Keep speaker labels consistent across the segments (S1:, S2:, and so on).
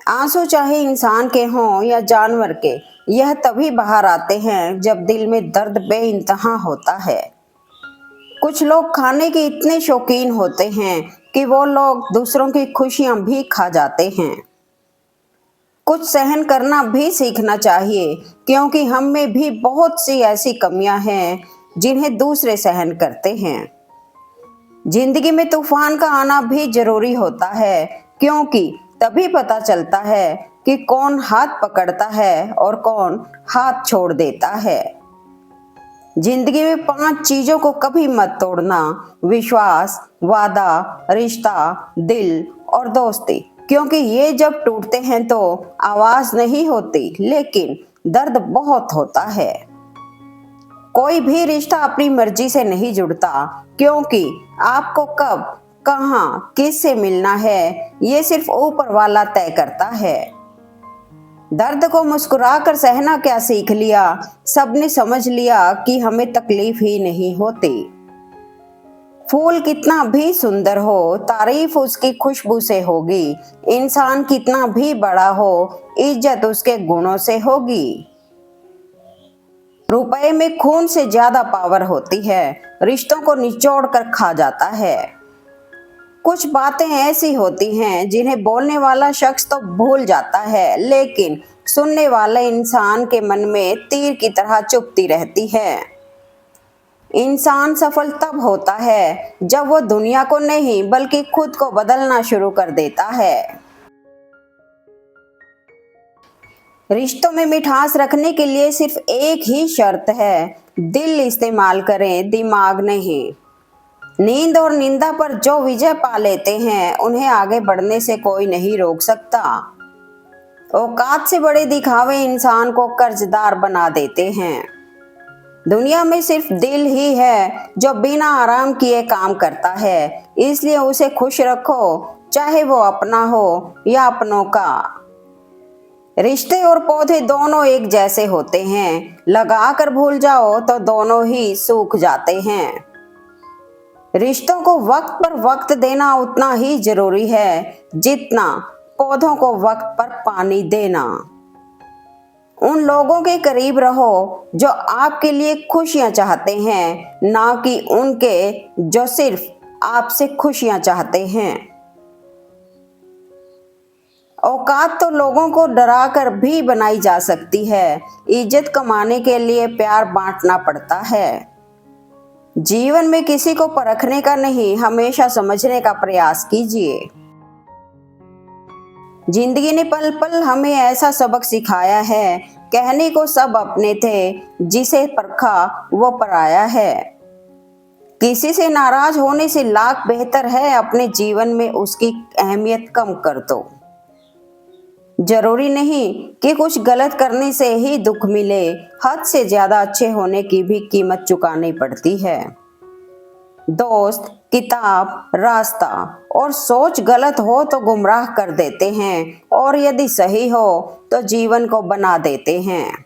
S1: आंसू चाहे इंसान के हों या जानवर के, यह तभी बाहर आते हैं जब दिल में दर्द बेइंतहा होता है। कुछ लोग खाने के इतने शौकीन होते हैं कि वो लोग दूसरों की खुशियां भी खा जाते हैं। कुछ सहन करना भी सीखना चाहिए, क्योंकि हम में भी बहुत सी ऐसी कमियां हैं जिन्हें दूसरे सहन करते हैं। जिंदगी में तूफान का आना भी जरूरी होता है, क्योंकि तभी पता चलता है कि कौन हाथ पकड़ता है और कौन हाथ छोड़ देता है। जिंदगी में 5 चीजों को कभी मत तोड़ना: विश्वास, वादा, रिश्ता, दिल और दोस्ती। क्योंकि ये जब टूटते हैं तो आवाज नहीं होती, लेकिन दर्द बहुत होता है। कोई भी रिश्ता अपनी मर्जी से नहीं जुड़ता, क्योंकि आपको कब, कहाँ, किससे मिलना है, ये सिर्फ ऊपर वाला तय करता है। दर्द को मुस्कुराकर सहना क्या सीख लिया, सबने समझ लिया कि हमें तकलीफ ही नहीं होती। फूल कितना भी सुंदर हो, तारीफ उसकी खुशबू से होगी। इंसान कितना भी बड़ा हो, इज्जत उसके गुणों से होगी। रुपए में खून से ज्यादा पावर होती है, रिश्तों को निचोड़ कर खा जाता है। कुछ बातें ऐसी होती हैं जिन्हें बोलने वाला शख्स तो भूल जाता है, लेकिन सुनने वाले इंसान के मन में तीर की तरह चुभती रहती है। इंसान सफल तब होता है जब वो दुनिया को नहीं बल्कि खुद को बदलना शुरू कर देता है। रिश्तों में मिठास रखने के लिए सिर्फ एक ही शर्त है: दिल इस्तेमाल करें, दिमाग नहीं। नींद और निंदा पर जो विजय पा लेते हैं, उन्हें आगे बढ़ने से कोई नहीं रोक सकता। औकात से बड़े दिखावे इंसान को कर्जदार बना देते हैं। दुनिया में सिर्फ दिल ही है जो बिना आराम किए काम करता है, इसलिए उसे खुश रखो, चाहे वो अपना हो या अपनों का। रिश्ते और पौधे दोनों एक जैसे होते हैं, लगा कर भूल जाओ तो दोनों ही सूख जाते हैं। रिश्तों को वक्त पर वक्त देना उतना ही जरूरी है जितना पौधों को वक्त पर पानी देना। उन लोगों के करीब रहो जो आपके लिए खुशियां चाहते हैं, ना कि उनके जो सिर्फ आपसे खुशियां चाहते हैं। औकात तो लोगों को डरा कर भी बनाई जा सकती है। इज्जत कमाने के लिए प्यार बांटना पड़ता है। जीवन में किसी को परखने का नहीं, हमेशा समझने का प्रयास कीजिए। जिंदगी ने पल पल हमें ऐसा सबक सिखाया है, कहने को सब अपने थे, जिसे परखा वो पराया है। किसी से नाराज होने से लाख बेहतर है अपने जीवन में उसकी अहमियत कम कर दो। जरूरी नहीं कि कुछ गलत करने से ही दुख मिले, हद से ज्यादा अच्छे होने की भी कीमत चुकानी पड़ती है। दोस्त, किताब, रास्ता और सोच गलत हो तो गुमराह कर देते हैं, और यदि सही हो तो जीवन को बना देते हैं।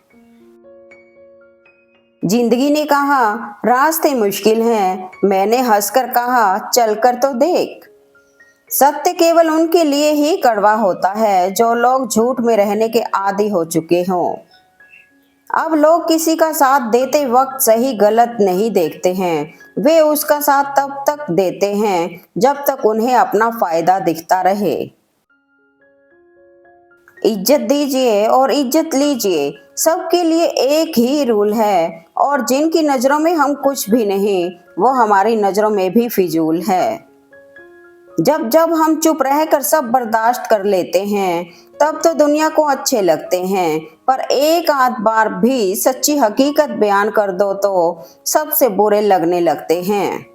S1: जिंदगी ने कहा रास्ते मुश्किल हैं, मैंने हंसकर कहा चलकर तो देख। सत्य केवल उनके लिए ही कड़वा होता है जो लोग झूठ में रहने के आदी हो चुके हों। अब लोग किसी का साथ देते वक्त सही गलत नहीं देखते हैं, वे उसका साथ तब तक देते हैं जब तक उन्हें अपना फायदा दिखता रहे। इज्जत दीजिए और इज्जत लीजिए, सबके लिए एक ही रूल है, और जिनकी नजरों में हम कुछ भी नहीं, वो हमारी नजरों में भी फिजूल है। जब जब हम चुप रहकर सब बर्दाश्त कर लेते हैं, तब तो दुनिया को अच्छे लगते हैं, पर एक आध बार भी सच्ची हकीकत बयान कर दो तो सबसे बुरे लगने लगते हैं।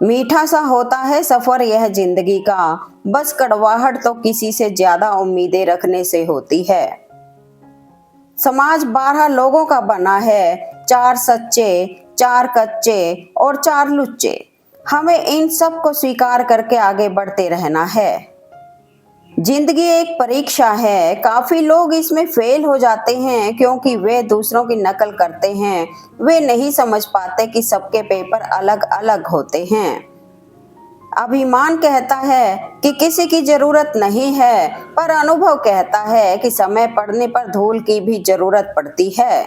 S1: मीठा सा होता है सफर यह जिंदगी का, बस कड़वाहट तो किसी से ज्यादा उम्मीदें रखने से होती है। समाज 12 लोगों का बना है, 4 सच्चे, 4 कच्चे और 4 लुच्चे। हमें इन सब को स्वीकार करके आगे बढ़ते रहना है। जिंदगी एक परीक्षा है, काफी लोग इसमें फेल हो जाते हैं क्योंकि वे दूसरों की नकल करते हैं। वे नहीं समझ पाते कि सबके पेपर अलग अलग होते हैं। अभिमान कहता है कि किसी की जरूरत नहीं है, पर अनुभव कहता है कि समय पड़ने पर धूल की भी जरूरत पड़ती है।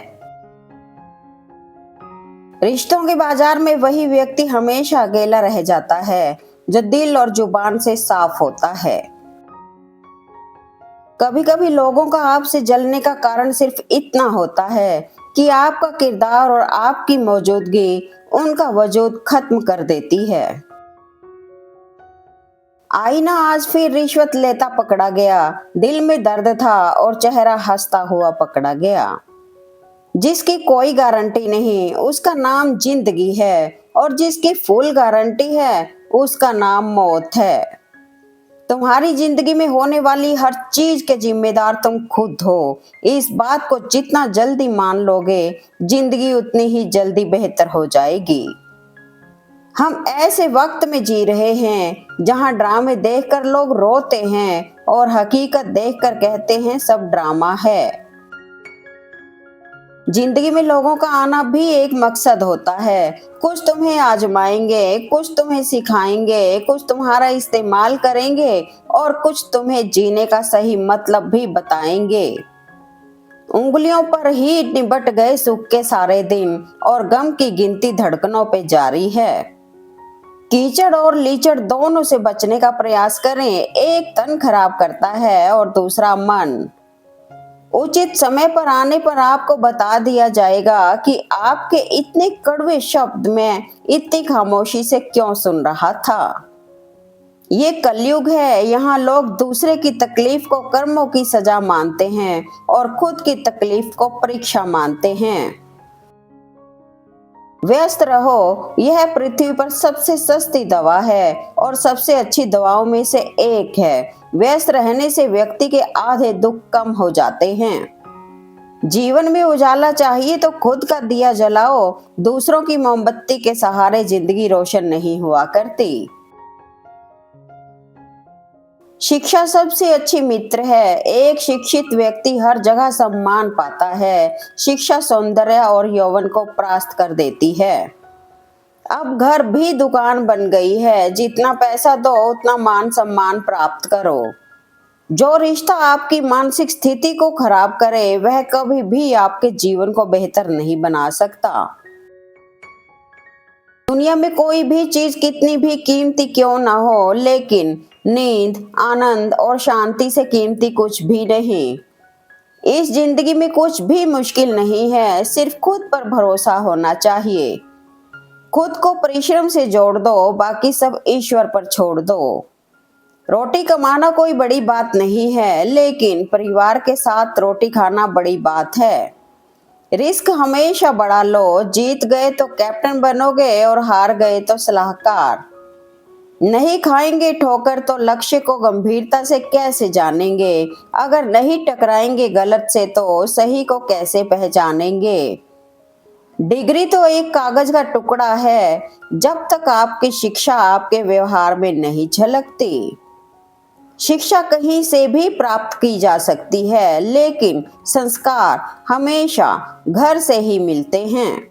S1: रिश्तों के बाजार में वही व्यक्ति हमेशा अकेला रह जाता है जो दिल और जुबान से साफ होता है। कभी कभी लोगों का आपसे जलने का कारण सिर्फ इतना होता है कि आपका किरदार और आपकी मौजूदगी उनका वजूद खत्म कर देती है। आईना आज फिर रिश्वत लेता पकड़ा गया, दिल में दर्द था और चेहरा हंसता हुआ पकड़ा गया। जिसकी कोई गारंटी नहीं उसका नाम जिंदगी है, और जिसकी फुल गारंटी है उसका नाम मौत है। तुम्हारी जिंदगी में होने वाली हर चीज के जिम्मेदार तुम खुद हो। इस बात को जितना जल्दी मान लोगे, जिंदगी उतनी ही जल्दी बेहतर हो जाएगी। हम ऐसे वक्त में जी रहे हैं जहां ड्रामे देखकर लोग रोते हैं और हकीकत देखकर कहते हैं सब ड्रामा है। जिंदगी में लोगों का आना भी एक मकसद होता है। कुछ तुम्हें आजमाएंगे, कुछ तुम्हें सिखाएंगे, कुछ तुम्हारा इस्तेमाल करेंगे और कुछ तुम्हें जीने का सही मतलब भी बताएंगे। उंगलियों पर ही निबट गए सुख के सारे दिन और गम की गिनती धड़कनों पे जारी है। कीचड़ और लीचड़ दोनों से बचने का प्रयास करें। एक तन खराब करता है और दूसरा मन। उचित समय पर आने पर आपको बता दिया जाएगा कि आपके इतने कड़वे शब्द में इतनी खामोशी से क्यों सुन रहा था। ये कलयुग है, यहाँ लोग दूसरे की तकलीफ को कर्मों की सजा मानते हैं और खुद की तकलीफ को परीक्षा मानते हैं। व्यस्त रहो, यह पृथ्वी पर सबसे सस्ती दवा है और सबसे अच्छी दवाओं में से एक है। व्यस्त रहने से व्यक्ति के आधे दुख कम हो जाते हैं। जीवन में उजाला चाहिए तो खुद का दिया जलाओ, दूसरों की मोमबत्ती के सहारे जिंदगी रोशन नहीं हुआ करती। शिक्षा सबसे अच्छी मित्र है। एक शिक्षित व्यक्ति हर जगह सम्मान पाता है। शिक्षा सौंदर्य और यौवन को परास्त कर देती है। अब घर भी दुकान बन गई है, जितना पैसा दो उतना मान सम्मान प्राप्त करो। जो रिश्ता आपकी मानसिक स्थिति को खराब करे वह कभी भी आपके जीवन को बेहतर नहीं बना सकता। दुनिया में कोई भी चीज कितनी भी कीमती क्यों ना हो, लेकिन नींद, आनंद और शांति से कीमती कुछ भी नहीं। इस जिंदगी में कुछ भी मुश्किल नहीं है, सिर्फ खुद पर भरोसा होना चाहिए। खुद को परिश्रम से जोड़ दो, बाकी सब ईश्वर पर छोड़ दो। रोटी कमाना कोई बड़ी बात नहीं है, लेकिन परिवार के साथ रोटी खाना बड़ी बात है। रिस्क हमेशा बढ़ा लो, जीत गए तो कैप्टन बनोगे और हार गए तो सलाहकार। नहीं खाएंगे ठोकर तो लक्ष्य को गंभीरता से कैसे जानेंगे। अगर नहीं टकराएंगे गलत से तो सही को कैसे पहचानेंगे। डिग्री तो एक कागज का टुकड़ा है, जब तक आपकी शिक्षा आपके व्यवहार में नहीं झलकती। शिक्षा कहीं से भी प्राप्त की जा सकती है, लेकिन संस्कार हमेशा घर से ही मिलते हैं।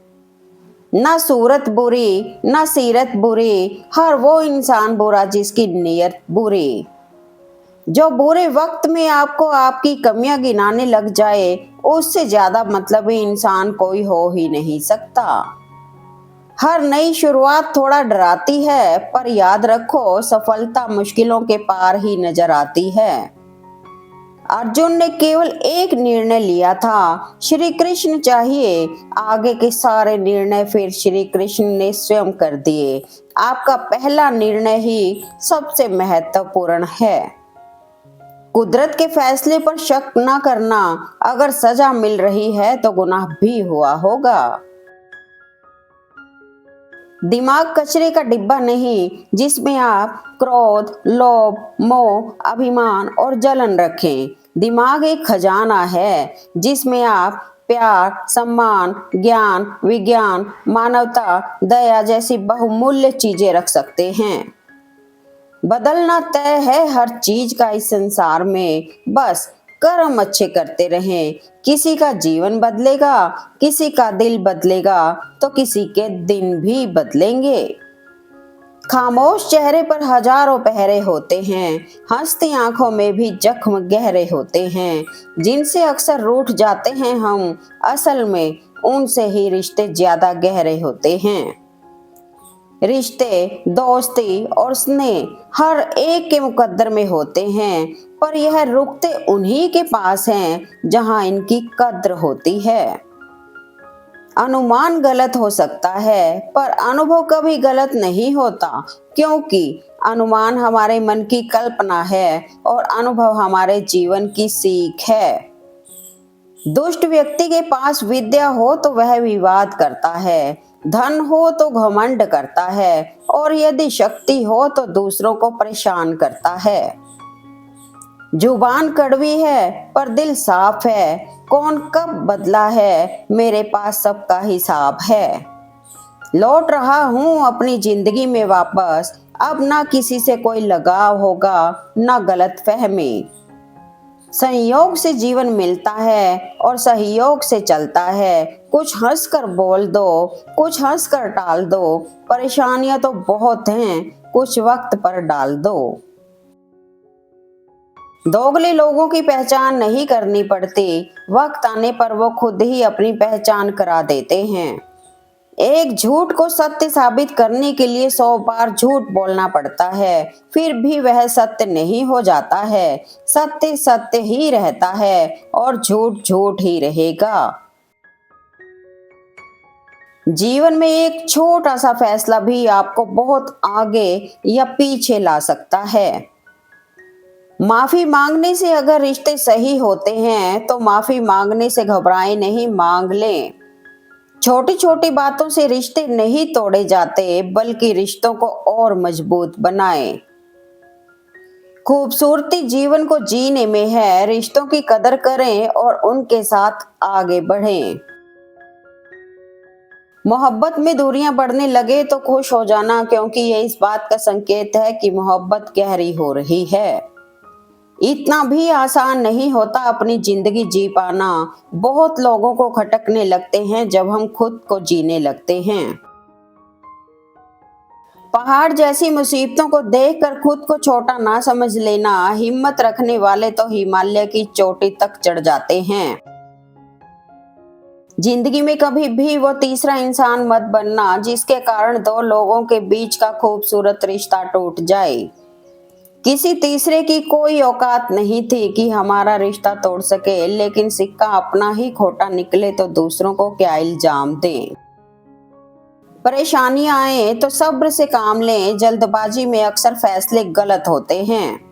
S1: ना सूरत बुरी, ना सीरत बुरी, हर वो इंसान बुरा जिसकी नीयत बुरी। जो बुरे वक्त में आपको आपकी कमियां गिनाने लग जाए, उससे ज्यादा मतलबी इंसान कोई हो ही नहीं सकता। हर नई शुरुआत थोड़ा डराती है, पर याद रखो सफलता मुश्किलों के पार ही नजर आती है। अर्जुन ने केवल एक निर्णय लिया था, श्री कृष्ण चाहिए। आगे के सारे निर्णय फिर श्री कृष्ण ने स्वयं कर दिए। आपका पहला निर्णय ही सबसे महत्वपूर्ण है। कुदरत के फैसले पर शक न करना। अगर सजा मिल रही है तो गुनाह भी हुआ होगा। दिमाग कचरे का डिब्बा नहीं जिसमें आप क्रोध, लोभ, मोह, अभिमान और जलन रखें। दिमाग एक खजाना है जिसमें आप प्यार, सम्मान, ज्ञान, विज्ञान, मानवता, दया जैसी बहुमूल्य चीजें रख सकते हैं। बदलना तय है हर चीज का इस संसार में, बस कर्म अच्छे करते रहें। किसी का जीवन बदलेगा, किसी का दिल बदलेगा तो किसी के दिन भी बदलेंगे। खामोश चेहरे पर हजारों पहरे होते हैं, हंसती आंखों में भी जख्म गहरे होते हैं, जिनसे अक्सर रूठ जाते हैं हम, असल में उनसे ही रिश्ते ज्यादा गहरे होते हैं। रिश्ते, दोस्ती और स्नेह हर एक के मुकद्दर में होते हैं, पर यह रुकते उन्हीं के पास हैं जहां इनकी कद्र होती है। अनुमान गलत हो सकता है, पर अनुभव कभी गलत नहीं होता, क्योंकि अनुमान हमारे मन की कल्पना है और अनुभव हमारे जीवन की सीख है। दुष्ट व्यक्ति के पास विद्या हो तो वह विवाद करता है, धन हो तो घमंड करता है, और यदि शक्ति हो तो दूसरों को परेशान करता है। जुबान कड़वी है पर दिल साफ है, कौन कब बदला है मेरे पास सबका हिसाब है। लौट रहा हूँ अपनी जिंदगी में वापस, अब ना किसी से कोई लगाव होगा ना गलत फहमी। संयोग से जीवन मिलता है और सहयोग से चलता है, कुछ हंस कर बोल दो, कुछ हंस कर टाल दो, परेशानियां तो बहुत हैं, कुछ वक्त पर डाल दो। दोगले लोगों की पहचान नहीं करनी पड़ती, वक्त आने पर वो खुद ही अपनी पहचान करा देते हैं। एक झूठ को सत्य साबित करने के लिए 100 बार झूठ बोलना पड़ता है, फिर भी वह सत्य नहीं हो जाता है। सत्य सत्य ही रहता है और झूठ झूठ ही रहेगा। जीवन में एक छोटा सा फैसला भी आपको बहुत आगे या पीछे ला सकता है। माफी मांगने से अगर रिश्ते सही होते हैं तो माफी मांगने से घबराएं नहीं, मांग लें। छोटी छोटी बातों से रिश्ते नहीं तोड़े जाते, बल्कि रिश्तों को और मजबूत बनाएं। खूबसूरती जीवन को जीने में है, रिश्तों की कदर करें और उनके साथ आगे बढ़ें। मोहब्बत में दूरियां बढ़ने लगे तो खुश हो जाना, क्योंकि यह इस बात का संकेत है कि मोहब्बत गहरी हो रही है। इतना भी आसान नहीं होता अपनी जिंदगी जी पाना, बहुत लोगों को खटकने लगते हैं जब हम खुद को जीने लगते हैं। पहाड़ जैसी मुसीबतों को देखकर खुद को छोटा ना समझ लेना, हिम्मत रखने वाले तो हिमालय की चोटी तक चढ़ जाते हैं। जिंदगी में कभी भी वो तीसरा इंसान मत बनना जिसके कारण दो लोगों के बीच का खूबसूरत रिश्ता टूट जाए। किसी तीसरे की कोई औकात नहीं थी कि हमारा रिश्ता तोड़ सके, लेकिन सिक्का अपना ही खोटा निकले तो दूसरों को क्या इल्जाम दें। परेशानियां आए तो सब्र से काम लें, जल्दबाजी में अक्सर फैसले गलत होते हैं।